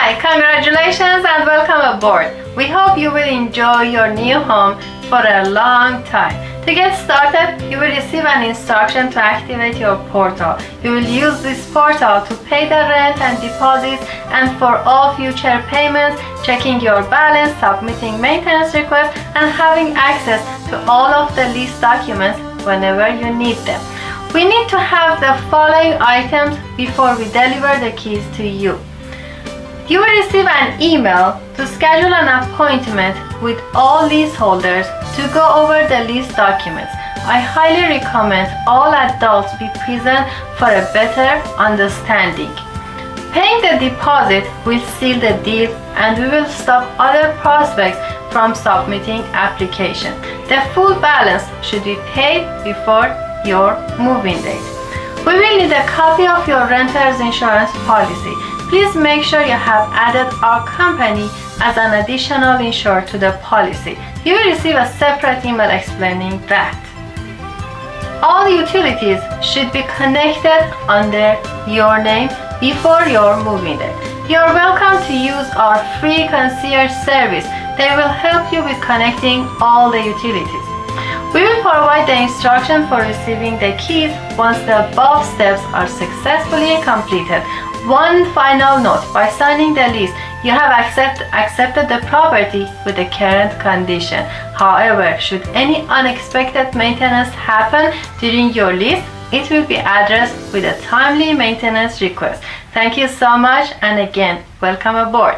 Hi, congratulations and welcome aboard. We hope you will enjoy your new home for a long time. To get started, you will receive an instruction to activate your portal. You will use this portal to pay the rent and deposits and for all future payments, checking your balance, submitting maintenance requests, and having access to all of the lease documents whenever you need them. We need to have the following items before we deliver the keys to you. You will receive an email to schedule an appointment with all leaseholders to go over the lease documents. I highly recommend all adults be present for a better understanding. Paying the deposit will seal the deal and we will stop other prospects from submitting application. The full balance should be paid before your move-in date. We will need a copy of your renter's insurance policy. Please make sure you have added our company as an additional insured to the policy. You will receive a separate email explaining that. All utilities should be connected under your name before your moving day. You are welcome to use our free concierge service. They will help you with connecting all the utilities. We will provide the instruction for receiving the keys once the above steps are successfully completed. One final note, by signing the lease, you have accepted the property with the current condition. However, should any unexpected maintenance happen during your lease, it will be addressed with a timely maintenance request. Thank you so much, and again, welcome aboard.